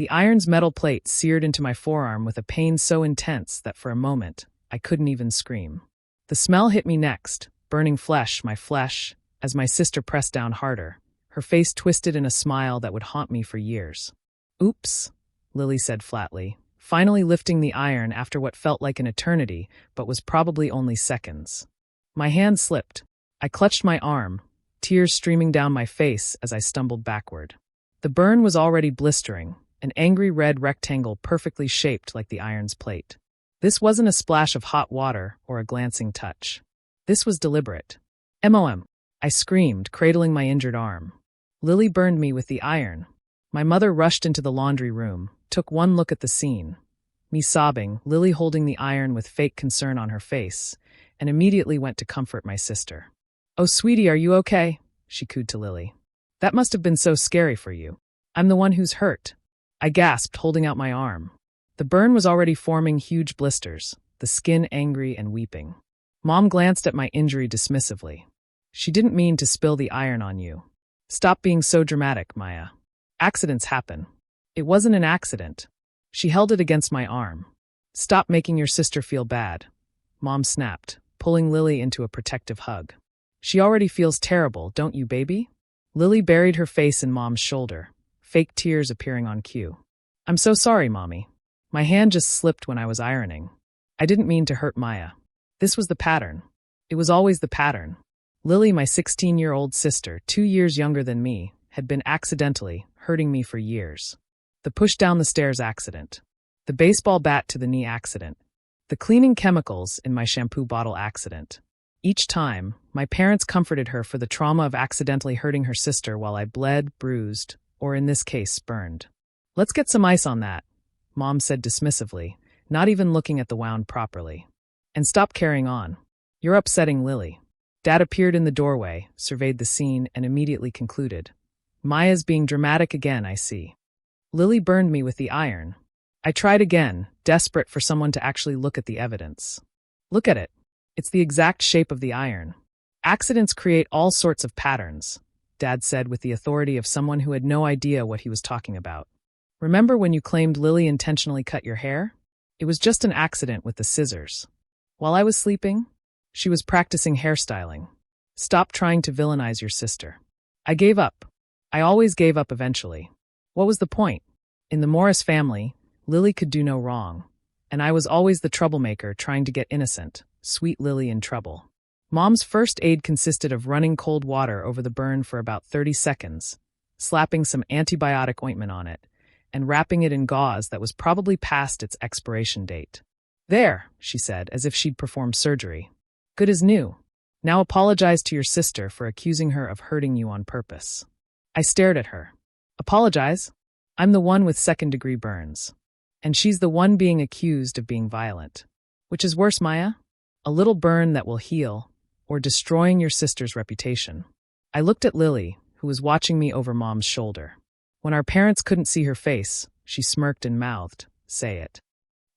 The iron's metal plate seared into my forearm with a pain so intense that for a moment, I couldn't even scream. The smell hit me next, burning my flesh, as my sister pressed down harder, her face twisted in a smile that would haunt me for years. "Oops," Lily said flatly, finally lifting the iron after what felt like an eternity, but was probably only seconds. My hand slipped. I clutched my arm, tears streaming down my face as I stumbled backward. The burn was already blistering, an angry red rectangle perfectly shaped like the iron's plate. This wasn't a splash of hot water or a glancing touch. This was deliberate. "MOM!" I screamed, cradling my injured arm. Lily burned me with the iron. My mother rushed into the laundry room, took one look at the scene. Me sobbing, Lily holding the iron with fake concern on her face, and immediately went to comfort my sister. "Oh, sweetie, are you okay?" she cooed to Lily. "That must have been so scary for you. I'm the one who's hurt." I gasped, holding out my arm. The burn was already forming huge blisters, the skin angry and weeping. Mom glanced at my injury dismissively. "She didn't mean to spill the iron on you. Stop being so dramatic, Maya. Accidents happen." "It wasn't an accident." She held it against my arm. "Stop making your sister feel bad," Mom snapped, pulling Lily into a protective hug. "She already feels terrible, don't you, baby?" Lily buried her face in Mom's shoulder, fake tears appearing on cue. "I'm so sorry, Mommy. My hand just slipped when I was ironing. I didn't mean to hurt Maya. This was the pattern. It was always the pattern." Lily, my 16-year-old sister, 2 years younger than me, had been accidentally hurting me for years. The push down the stairs accident. The baseball bat to the knee accident. The cleaning chemicals in my shampoo bottle accident. Each time, my parents comforted her for the trauma of accidentally hurting her sister while I bled, bruised, or in this case, burned. "Let's get some ice on that," Mom said dismissively, not even looking at the wound properly. "And stop carrying on. You're upsetting Lily." Dad appeared in the doorway, surveyed the scene, and immediately concluded. "Maya's being dramatic again, I see." Lily burned me with the iron. I tried again, desperate for someone to actually look at the evidence. "Look at it. It's the exact shape of the iron. Accidents create all sorts of patterns," Dad said with the authority of someone who had no idea what he was talking about. "Remember when you claimed Lily intentionally cut your hair? It was just an accident with the scissors. While I was sleeping, she was practicing hairstyling. Stop trying to villainize your sister." I gave up. I always gave up eventually. What was the point? In the Morris family, Lily could do no wrong, and I was always the troublemaker trying to get innocent, sweet Lily in trouble. Mom's first aid consisted of running cold water over the burn for about 30 seconds, slapping some antibiotic ointment on it, and wrapping it in gauze that was probably past its expiration date. "There," she said, as if she'd performed surgery. "Good as new. Now apologize to your sister for accusing her of hurting you on purpose." I stared at her. "Apologize? I'm the one with second-degree burns. And she's the one being accused of being violent. Which is worse, Maya? A little burn that will heal, or destroying your sister's reputation." I looked at Lily, who was watching me over Mom's shoulder. When our parents couldn't see her face, she smirked and mouthed, "Say it."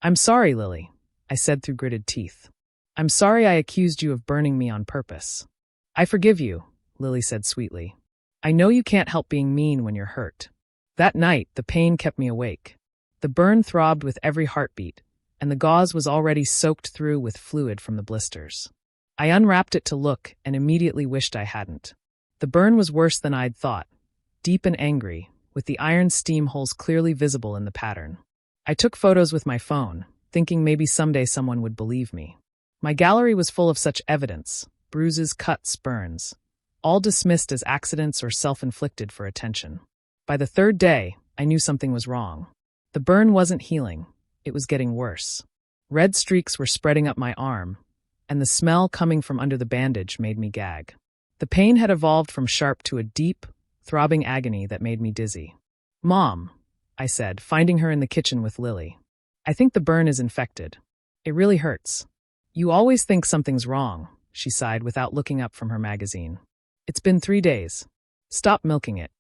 "I'm sorry, Lily," I said through gritted teeth. "I'm sorry I accused you of burning me on purpose." "I forgive you," Lily said sweetly. "I know you can't help being mean when you're hurt." That night, the pain kept me awake. The burn throbbed with every heartbeat, and the gauze was already soaked through with fluid from the blisters. I unwrapped it to look and immediately wished I hadn't. The burn was worse than I'd thought, deep and angry, with the iron steam holes clearly visible in the pattern. I took photos with my phone, thinking maybe someday someone would believe me. My gallery was full of such evidence, bruises, cuts, burns, all dismissed as accidents or self-inflicted for attention. By the third day, I knew something was wrong. The burn wasn't healing, it was getting worse. Red streaks were spreading up my arm, and the smell coming from under the bandage made me gag. The pain had evolved from sharp to a deep, throbbing agony that made me dizzy. "Mom," I said, finding her in the kitchen with Lily. "I think the burn is infected. It really hurts." "You always think something's wrong," she sighed without looking up from her magazine. "It's been 3 days. Stop milking it."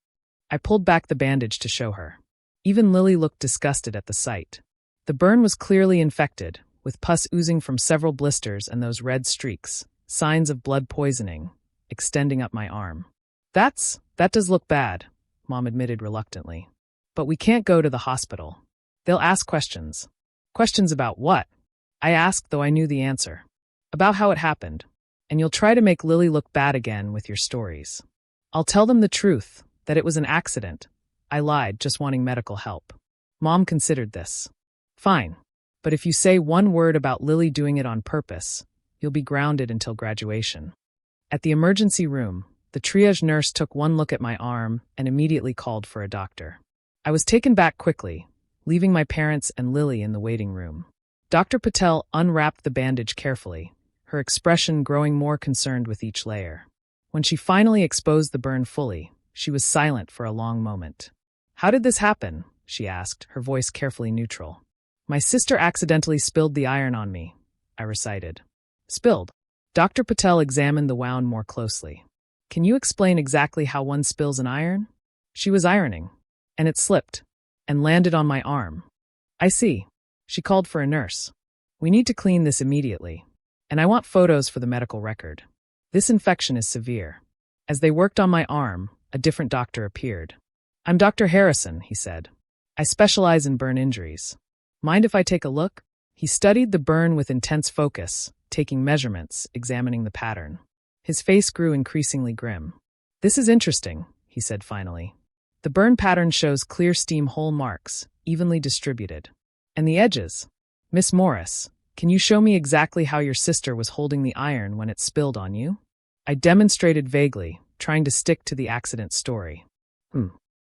I pulled back the bandage to show her. Even Lily looked disgusted at the sight. The burn was clearly infected, with pus oozing from several blisters and those red streaks, signs of blood poisoning, extending up my arm. That does look bad," Mom admitted reluctantly. But we can't go to the hospital. They'll ask questions. Questions about what? I asked, though I knew the answer. About how it happened. And you'll try to make Lily look bad again with your stories. I'll tell them the truth, that it was an accident. I lied, just wanting medical help. Mom considered this. Fine. But if you say one word about Lily doing it on purpose, you'll be grounded until graduation. At the emergency room, the triage nurse took one look at my arm and immediately called for a doctor. I was taken back quickly, leaving my parents and Lily in the waiting room. Dr. Patel unwrapped the bandage carefully, her expression growing more concerned with each layer. When she finally exposed the burn fully, she was silent for a long moment. "How did this happen?" she asked, her voice carefully neutral. "My sister accidentally spilled the iron on me," I recited. "Spilled?" Dr. Patel examined the wound more closely. "Can you explain exactly how one spills an iron?" "She was ironing, and it slipped, and landed on my arm." "I see." She called for a nurse. "We need to clean this immediately, and I want photos for the medical record. This infection is severe." As they worked on my arm, a different doctor appeared. "I'm Dr. Harrison," he said. "I specialize in burn injuries. Mind if I take a look?" He studied the burn with intense focus, taking measurements, examining the pattern. His face grew increasingly grim. "This is interesting," he said finally. "The burn pattern shows clear steam hole marks, evenly distributed. And the edges. Miss Morris, can you show me exactly how your sister was holding the iron when it spilled on you?" I demonstrated vaguely, trying to stick to the accident story.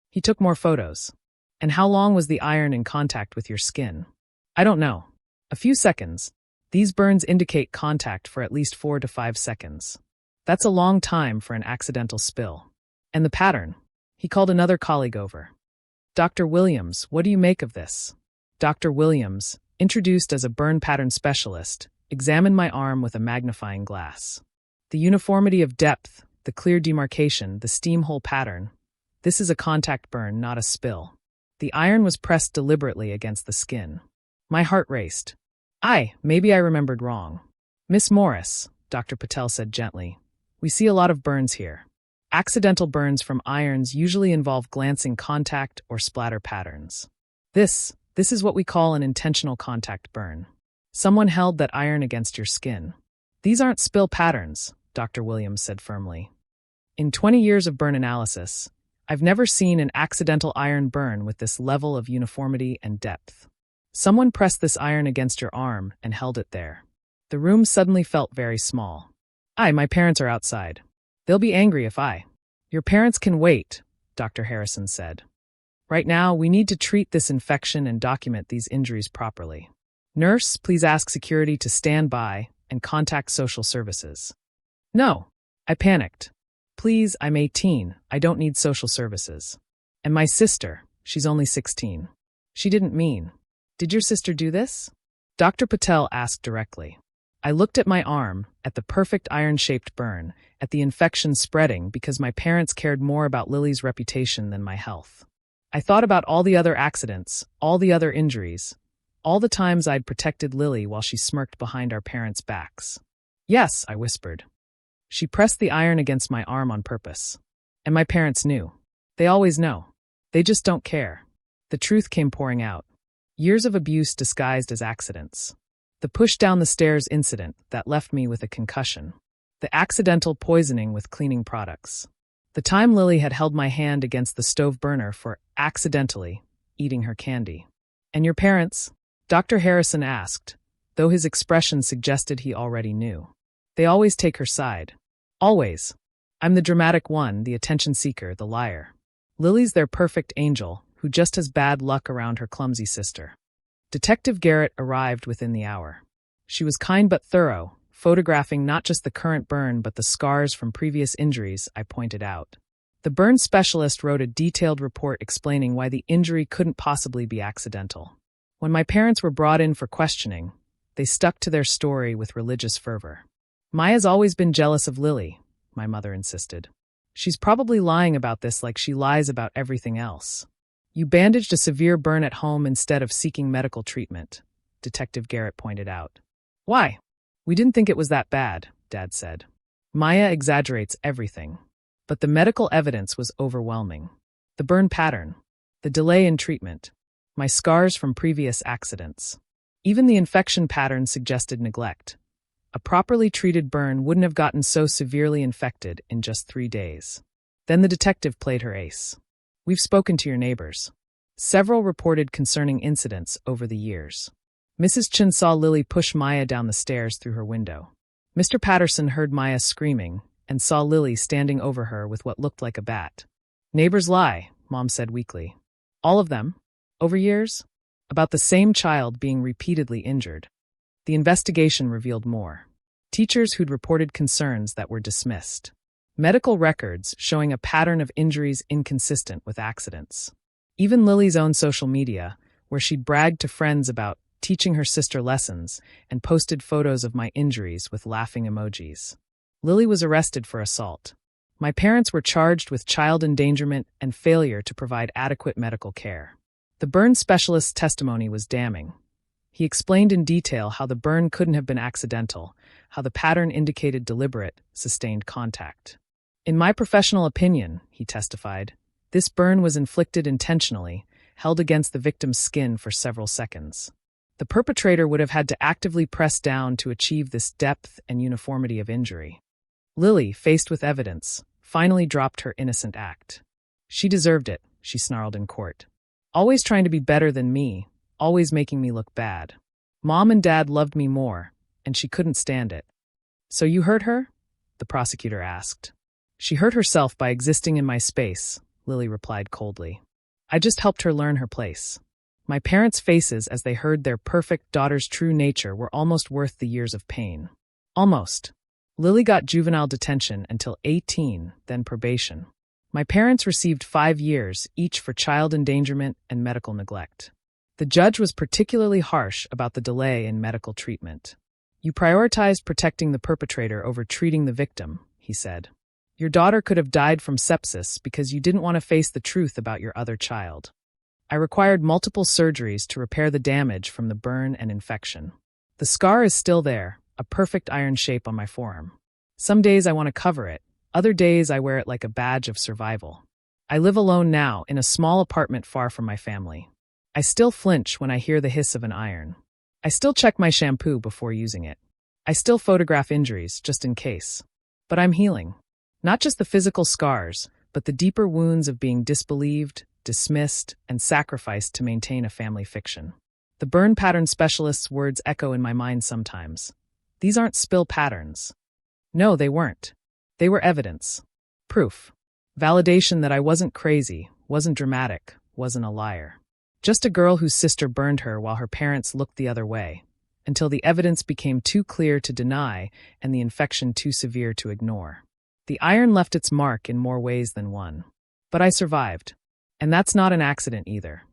He took more photos. "And how long was the iron in contact with your skin?" "I don't know. A few seconds. These burns indicate contact for at least 4 to 5 seconds. That's a long time for an accidental spill. And the pattern." He called another colleague over. "Dr. Williams, what do you make of this?" Dr. Williams, introduced as a burn pattern specialist, examined my arm with a magnifying glass. "The uniformity of depth, the clear demarcation, the steam hole pattern. This is a contact burn, not a spill. The iron was pressed deliberately against the skin." My heart raced. Maybe I remembered wrong. "Miss Morris," Dr. Patel said gently, "we see a lot of burns here. Accidental burns from irons usually involve glancing contact or splatter patterns. This is what we call an intentional contact burn. Someone held that iron against your skin. These aren't spill patterns," Dr. Williams said firmly. "In 20 years of burn analysis, I've never seen an accidental iron burn with this level of uniformity and depth. Someone pressed this iron against your arm and held it there." The room suddenly felt very small. My parents are outside. They'll be angry if Your parents can wait," Dr. Harrison said. "Right now, we need to treat this infection and document these injuries properly. Nurse, please ask security to stand by and contact social services." "No." I panicked. "Please, I'm 18. I don't need social services. And my sister, she's only 16. She didn't mean." "Did your sister do this?" Dr. Patel asked directly. I looked at my arm, at the perfect iron-shaped burn, at the infection spreading because my parents cared more about Lily's reputation than my health. I thought about all the other accidents, all the other injuries, all the times I'd protected Lily while she smirked behind our parents' backs. "Yes," I whispered. She pressed the iron against my arm on purpose. And my parents knew. They always know. They just don't care. The truth came pouring out. Years of abuse disguised as accidents. The push down the stairs incident that left me with a concussion. The accidental poisoning with cleaning products. The time Lily had held my hand against the stove burner for accidentally eating her candy. "And your parents?" Dr. Harrison asked, though his expression suggested he already knew. "They always take her side. Always. I'm the dramatic one, the attention seeker, the liar. Lily's their perfect angel, who just has bad luck around her clumsy sister." Detective Garrett arrived within the hour. She was kind but thorough, photographing not just the current burn but the scars from previous injuries, I pointed out. The burn specialist wrote a detailed report explaining why the injury couldn't possibly be accidental. When my parents were brought in for questioning, they stuck to their story with religious fervor. "Maya's always been jealous of Lily," my mother insisted. "She's probably lying about this like she lies about everything else. You bandaged a severe burn at home instead of seeking medical treatment," Detective Garrett pointed out. "Why? We didn't think it was that bad," Dad said. "Maya exaggerates everything." But the medical evidence was overwhelming. The burn pattern. The delay in treatment. My scars from previous accidents. Even the infection pattern suggested neglect. A properly treated burn wouldn't have gotten so severely infected in just 3 days. Then the detective played her ace. We've spoken to your neighbors. Several reported concerning incidents over the years. Mrs. Chen saw Lily push Maya down the stairs through her window. Mr. Patterson heard Maya screaming and saw Lily standing over her with what looked like a bat. Neighbors lie, Mom said weakly. All of them? Over years? About the same child being repeatedly injured. The investigation revealed more. Teachers who'd reported concerns that were dismissed. Medical records showing a pattern of injuries inconsistent with accidents. Even Lily's own social media, where she'd bragged to friends about teaching her sister lessons and posted photos of my injuries with laughing emojis. Lily was arrested for assault. My parents were charged with child endangerment and failure to provide adequate medical care. The burn specialist's testimony was damning. He explained in detail how the burn couldn't have been accidental, how the pattern indicated deliberate, sustained contact. In my professional opinion, he testified, this burn was inflicted intentionally, held against the victim's skin for several seconds. The perpetrator would have had to actively press down to achieve this depth and uniformity of injury. Lily, faced with evidence, finally dropped her innocent act. She deserved it, she snarled in court. Always trying to be better than me, always making me look bad. Mom and Dad loved me more, and she couldn't stand it. So you hurt her? The prosecutor asked. She hurt herself by existing in my space, Lily replied coldly. I just helped her learn her place. My parents' faces as they heard their perfect daughter's true nature were almost worth the years of pain. Almost. Lily got juvenile detention until 18, then probation. My parents received 5 years, each for child endangerment and medical neglect. The judge was particularly harsh about the delay in medical treatment. You prioritized protecting the perpetrator over treating the victim, he said. Your daughter could have died from sepsis because you didn't want to face the truth about your other child. I required multiple surgeries to repair the damage from the burn and infection. The scar is still there, a perfect iron shape on my forearm. Some days I want to cover it, other days I wear it like a badge of survival. I live alone now in a small apartment far from my family. I still flinch when I hear the hiss of an iron. I still check my shampoo before using it. I still photograph injuries, just in case. But I'm healing. Not just the physical scars, but the deeper wounds of being disbelieved, dismissed, and sacrificed to maintain a family fiction. The burn pattern specialist's words echo in my mind sometimes. These aren't spill patterns. No, they weren't. They were evidence. Proof. Validation that I wasn't crazy, wasn't dramatic, wasn't a liar. Just a girl whose sister burned her while her parents looked the other way, until the evidence became too clear to deny and the infection too severe to ignore. The iron left its mark in more ways than one. But I survived. And that's not an accident either.